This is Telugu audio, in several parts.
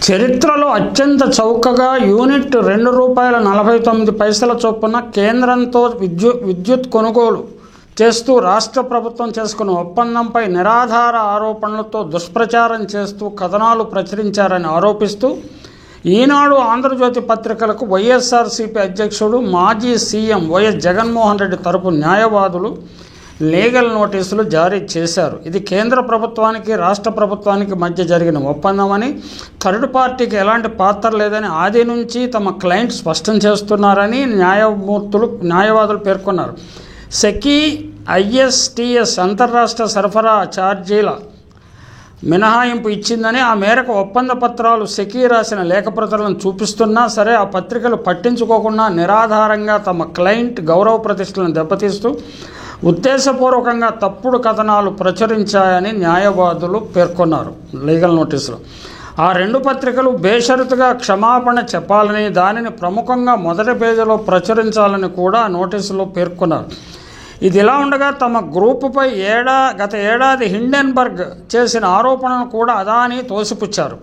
చరిత్రలో అత్యంత చౌకగా యూనిట్ ₹2.49 చొప్పున కేంద్రంతో విద్యుత్ కొనుగోలు చేస్తూ రాష్ట్ర ప్రభుత్వం చేసుకున్న ఒప్పందంపై నిరాధార ఆరోపణలతో దుష్ప్రచారం చేస్తూ కథనాలు ప్రచురించారని ఆరోపిస్తూ ఈనాడు ఆంధ్రజ్యోతి పత్రికలకు వైఎస్ఆర్సీపీ అధ్యక్షుడు మాజీ సీఎం వైఎస్ జగన్మోహన్ రెడ్డి తరపు న్యాయవాదులు లీగల్ నోటీసులు జారీ చేశారు. ఇది కేంద్ర ప్రభుత్వానికి రాష్ట్ర ప్రభుత్వానికి మధ్య జరిగిన ఒప్పందమని, థర్డ్ పార్టీకి ఎలాంటి పాత్ర లేదని ఆది నుంచి తమ క్లయింట్ స్పష్టం చేస్తున్నారని న్యాయవాదులు పేర్కొన్నారు. సెకీ ఐఎస్టీఎస్ అంతర్రాష్ట్ర సరఫరా ఛార్జీల మినహాయింపు ఇచ్చిందని, ఆ మేరకు ఒప్పంద పత్రాలు సెకీ రాసిన లేఖప్రతులను చూపిస్తున్నా సరే ఆ పత్రికలు పట్టించుకోకుండా నిరాధారంగా తమ క్లయింట్ గౌరవ ప్రతిష్టలను దెబ్బతీస్తూ ఉద్దేశపూర్వకంగా తప్పుడు కథనాలు ప్రచురించాయని న్యాయవాదులు పేర్కొన్నారు లీగల్ నోటీసులో. ఆ రెండు పత్రికలు బేషరతుగా క్షమాపణ చెప్పాలని, దానిని ప్రముఖంగా మొదటి పేజీలో ప్రచురించాలని కూడా నోటీసులో పేర్కొన్నారు. ఇది ఇలా ఉండగా తమ గ్రూపుపై గత ఏడాది హిండెన్బర్గ్ చేసిన ఆరోపణలను కూడా అదానీ తోసిపుచ్చారు.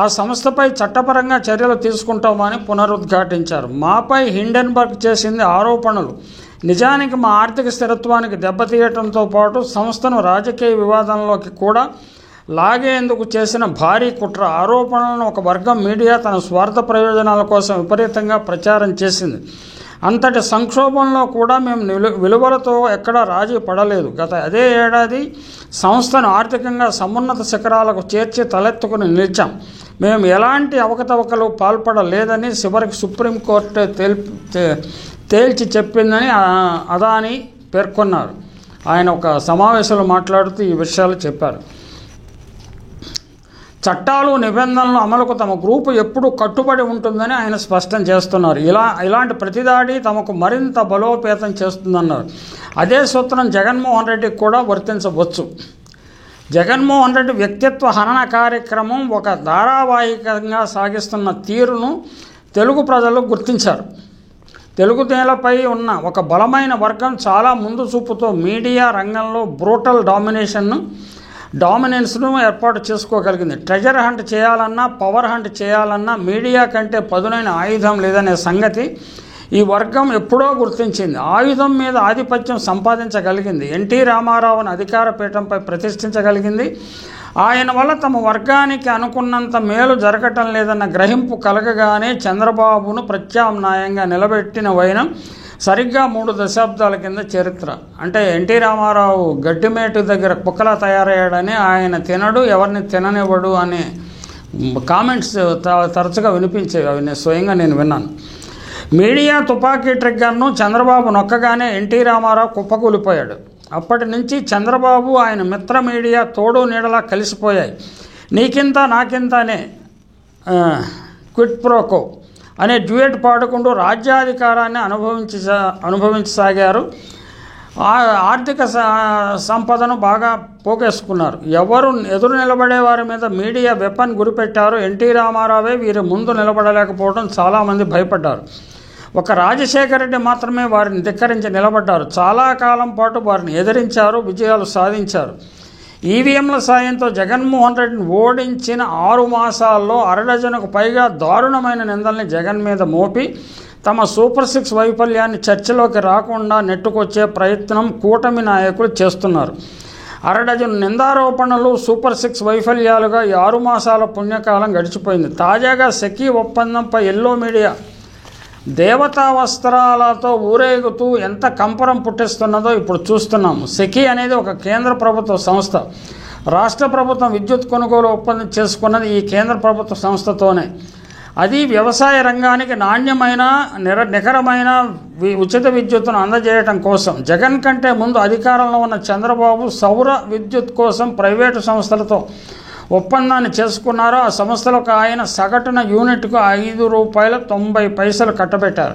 ఆ సంస్థపై చట్టపరంగా చర్యలు తీసుకుంటామని పునరుద్ఘాటించారు. మాపై హిండెన్బర్గ్ చేసింది ఆరోపణలు నిజానికి మా ఆర్థిక స్థిరత్వానికి దెబ్బతీయటంతో పాటు సంస్థను రాజకీయ వివాదంలోకి కూడా లాగేందుకు చేసిన భారీ కుట్ర. ఆరోపణలను ఒక వర్గం మీడియా తన స్వార్థ ప్రయోజనాల కోసం విపరీతంగా ప్రచారం చేసింది. అంతటి సంక్షోభంలో కూడా మేము విలువలతో ఎక్కడా రాజీ పడలేదు. అదే ఏడాది సంస్థను ఆర్థికంగా సమున్నత శిఖరాలకు చేర్చి తలెత్తుకుని నిలిచాం. మేము ఎలాంటి అవకతవకలు పాల్పడలేదని చివరికి సుప్రీంకోర్టు తేల్చి చెప్పిందని అదానీ పేర్కొన్నారు. ఆయన ఒక సమావేశంలో మాట్లాడుతూ ఈ విషయాలు చెప్పారు. చట్టాలు నిబంధనల అమలుకు తమ గ్రూపు ఎప్పుడూ కట్టుబడి ఉంటుందని ఆయన స్పష్టం చేస్తున్నారు. ఇలాంటి ప్రతిదాడి తమకు మరింత బలోపేతం చేస్తుందన్నారు. అదే సూత్రం జగన్మోహన్ రెడ్డికి కూడా వర్తించవచ్చు. జగన్మోహన్ రెడ్డి వ్యక్తిత్వ హనన కార్యక్రమం ఒక ధారావాహికంగా సాగిస్తున్న తీరును తెలుగు ప్రజలు గుర్తించారు. తెలుగు నేలపై ఉన్న ఒక బలమైన వర్గం చాలా ముందు చూపుతో మీడియా రంగంలో బ్రూటల్ డామినెన్స్ను ఏర్పాటు చేసుకోగలిగింది. ట్రెజర్ హంట్ చేయాలన్నా, పవర్ హంట్ చేయాలన్నా మీడియా కంటే పదునైన ఆయుధం లేదనే సంగతి ఈ వర్గం ఎప్పుడో గుర్తించింది. ఆయుధం మీద ఆధిపత్యం సంపాదించగలిగింది. ఎన్టీ రామారావును అధికార పీఠంపై ప్రతిష్ఠించగలిగింది. ఆయన వల్ల తమ వర్గానికి అనుకున్నంత మేలు జరగటం లేదన్న గ్రహింపు కలగగానే చంద్రబాబును ప్రత్యామ్నాయంగా నిలబెట్టిన వైనం సరిగ్గా 3 దశాబ్దాల కింద చరిత్ర. అంటే ఎన్టీ రామారావు గడ్డిమేటు దగ్గర కుక్కలా తయారయ్యాడని, ఆయన తినడు, ఎవరిని తిననివ్వడు అనే కామెంట్స్ తరచుగా వినిపించేవి. అవి స్వయంగా నేను విన్నాను. మీడియా తుపాకీ ట్రిగ్గర్ను చంద్రబాబు నొక్కగానే ఎన్టీ రామారావు కుప్పకూలిపోయాడు. అప్పటి నుంచి చంద్రబాబు ఆయన మిత్ర మీడియా తోడు నీడలా కలిసిపోయాయి. నీకింత నాకింత అనే క్విట్ ప్రోకో అనే డ్యూయట్ పాడుకుంటూ రాజ్యాధికారాన్ని అనుభవించసాగారు. ఆర్థిక సంపదను బాగా పోగేసుకున్నారు. ఎదురు నిలబడే వారి మీద మీడియా వెపన్ గురిపెట్టారు. ఎన్టీ రామారావే వీరి ముందు నిలబడలేకపోవడం చాలామంది భయపడ్డారు. ఒక రాజశేఖర రెడ్డి మాత్రమే వారిని ధిక్కరించి నిలబడ్డారు. చాలా కాలం పాటు వారిని ఎదిరించారు, విజయాలు సాధించారు. ఈవీఎంల సాయంతో జగన్మోహన్ రెడ్డిని ఓడించిన 6 మాసాల్లో 6 డజనుకు పైగా దారుణమైన నిందల్ని జగన్ మీద మోపి తమ సూపర్ 6 వైఫల్యాన్ని చర్చలోకి రాకుండా నెట్టుకొచ్చే ప్రయత్నం కూటమి నాయకులు చేస్తున్నారు. 6 డజను నిందారోపణలు సూపర్ 6 వైఫల్యాలుగా ఈ 6 మాసాల పుణ్యకాలం గడిచిపోయింది. తాజాగా సెకీ ఒప్పందంపై ఎల్లో మీడియా దేవతా వస్త్రాలతో ఊరేగుతూ ఎంత కంపరం పుట్టిస్తున్నదో ఇప్పుడు చూస్తున్నాము. సెకీ అనేది ఒక కేంద్ర ప్రభుత్వ సంస్థ. రాష్ట్ర ప్రభుత్వం విద్యుత్ కొనుగోలు ఒప్పందం చేసుకున్నది ఈ కేంద్ర ప్రభుత్వ సంస్థతోనే. అది వ్యవసాయ రంగానికి నాణ్యమైన నికరమైన ఉచిత విద్యుత్తును అందజేయటం కోసం. జగన్ కంటే ముందు అధికారంలో ఉన్న చంద్రబాబు సౌర విద్యుత్ కోసం ప్రైవేటు సంస్థలతో ఒప్పందాన్ని చేసుకున్నారు. ఆ సంస్థలకు ఆయన సగటున యూనిట్కు ₹5.90 కట్టబెట్టారు.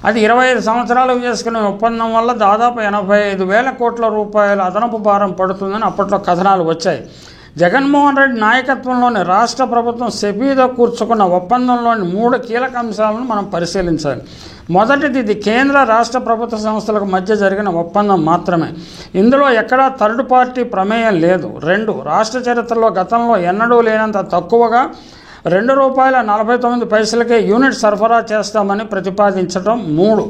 అది 25 సంవత్సరాలకు చేసుకునే ఒప్పందం వల్ల దాదాపు 85,000 కోట్ల రూపాయల అదనపు భారం పడుతుందని అప్పట్లో కథనాలు వచ్చాయి. జగన్మోహన్ రెడ్డి నాయకత్వంలోని రాష్ట్ర ప్రభుత్వం సెబీతో కూర్చుకున్న ఒప్పందంలోని 3 కీలక అంశాలను మనం పరిశీలించాలి. మొదటిది, ఇది కేంద్ర రాష్ట్ర ప్రభుత్వ సంస్థలకు మధ్య జరిగిన ఒప్పందం మాత్రమే. ఇందులో ఎక్కడా థర్డ్ పార్టీ ప్రమేయం లేదు. 2, రాష్ట్ర చరిత్రలో గతంలో ఎన్నడూ లేనంత తక్కువగా ₹2.49కే యూనిట్ సరఫరా చేస్తామని ప్రతిపాదించడం. 3.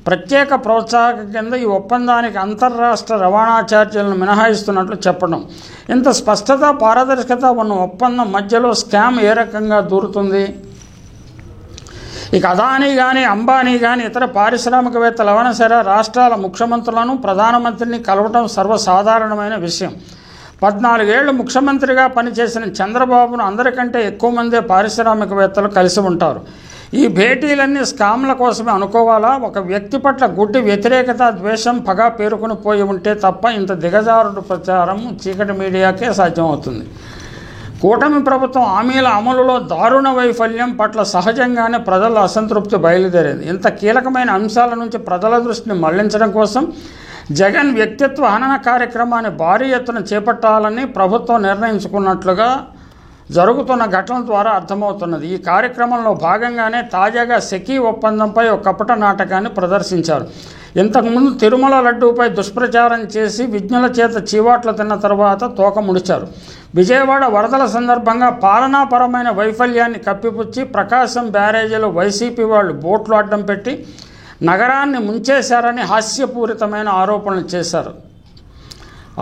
ప్రత్యేక ప్రోత్సాహక కింద ఈ ఒప్పందానికి అంతర్రాష్ట్ర రవాణా ఛార్జీలను మినహాయిస్తున్నట్లు చెప్పడం. ఇంత స్పష్టత, పారదర్శకత ఉన్న ఒప్పందం మధ్యలో స్కామ్ ఏ రకంగా దూరుతుంది? ఇక అదానీ కానీ, అంబానీ కానీ, ఇతర పారిశ్రామికవేత్తలు ఎవరైనా సరే రాష్ట్రాల ముఖ్యమంత్రులను, ప్రధానమంత్రిని కలవటం సర్వసాధారణమైన విషయం. 14 ఏళ్లు ముఖ్యమంత్రిగా పనిచేసిన చంద్రబాబును అందరికంటే ఎక్కువ మందే పారిశ్రామికవేత్తలు కలిసి ఉంటారు. ఈ భేటీలన్నీ స్కామ్ల కోసమే అనుకోవాలా? ఒక వ్యక్తి పట్ల గుడ్డి వ్యతిరేకత, ద్వేషం, పగ పేరుకుని పోయి ఉంటే తప్ప ఇంత దిగజారుడు ప్రచారం చీకటి మీడియాకే సాధ్యమవుతుంది. కూటమి ప్రభుత్వం హామీల అమలులో దారుణ వైఫల్యం పట్ల సహజంగానే ప్రజల అసంతృప్తి బయలుదేరింది. ఇంత కీలకమైన అంశాల నుంచి ప్రజల దృష్టిని మళ్లించడం కోసం జగన్ వ్యక్తిత్వ హనన కార్యక్రమాన్ని భారీ ఎత్తున చేపట్టాలని ప్రభుత్వం నిర్ణయించుకున్నట్లుగా జరుగుతున్న ఘటనల ద్వారా అర్థమవుతున్నది. ఈ కార్యక్రమంలో భాగంగానే తాజాగా సెకీ ఒప్పందంపై ఒక కపట నాటకాన్ని ప్రదర్శించారు. ఇంతకుముందు తిరుమల లడ్డూపై దుష్ప్రచారం చేసి విజ్ఞుల చేత చీవాట్లు తిన్న తర్వాత తోక ముడిచారు. విజయవాడ వరదల సందర్భంగా పాలనాపరమైన వైఫల్యాన్ని కప్పిపుచ్చి ప్రకాశం బ్యారేజీలో వైసీపీ వాళ్ళు బోట్లు అడ్డం పెట్టి నగరాన్ని ముంచేశారని హాస్యపూరితమైన ఆరోపణలు చేశారు.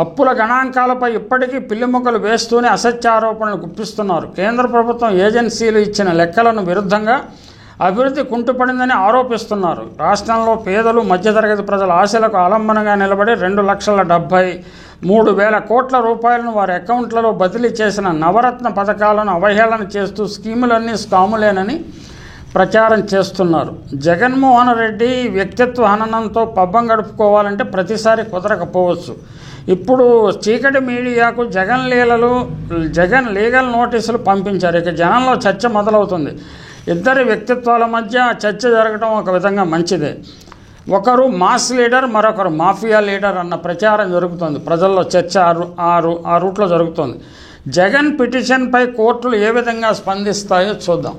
అప్పుల గణాంకాలపై ఇప్పటికీ పిల్లిమొగ్గలు వేస్తూనే అసత్య ఆరోపణలు గుప్పిస్తున్నారు. కేంద్ర ప్రభుత్వం ఏజెన్సీలు ఇచ్చిన లెక్కలను విరుద్ధంగా అభివృద్ధి కుంటుపడిందని ఆరోపిస్తున్నారు. రాష్ట్రంలో పేదలు, మధ్యతరగతి ప్రజల ఆశలకు ఆలంబనగా నిలబడి 2,73,000 కోట్ల రూపాయలను వారి అకౌంట్లలో బదిలీ చేసిన నవరత్న పథకాలను అవహేళన చేస్తూ స్కీములన్నీ స్కాములేనని ప్రచారం చేస్తున్నారు. జగన్మోహన్ రెడ్డి వ్యక్తిత్వ హననంతో పబ్బం గడుపుకోవాలంటే ప్రతిసారి కుదరకపోవచ్చు. ఇప్పుడు చీకటి మీడియాకు జగన్ లీగల్ నోటీసులు పంపించారు. ఇక జనంలో చర్చ మొదలవుతుంది. ఇద్దరి వ్యక్తిత్వాల మధ్య చర్చ జరగడం ఒక విధంగా మంచిదే. ఒకరు మాస్ లీడర్, మరొకరు మాఫియా లీడర్ అన్న ప్రచారం జరుగుతుంది. ప్రజల్లో చర్చ ఆ రూట్లో జరుగుతుంది. జగన్ పిటిషన్పై కోర్టులు ఏ విధంగా స్పందిస్తాయో చూద్దాం.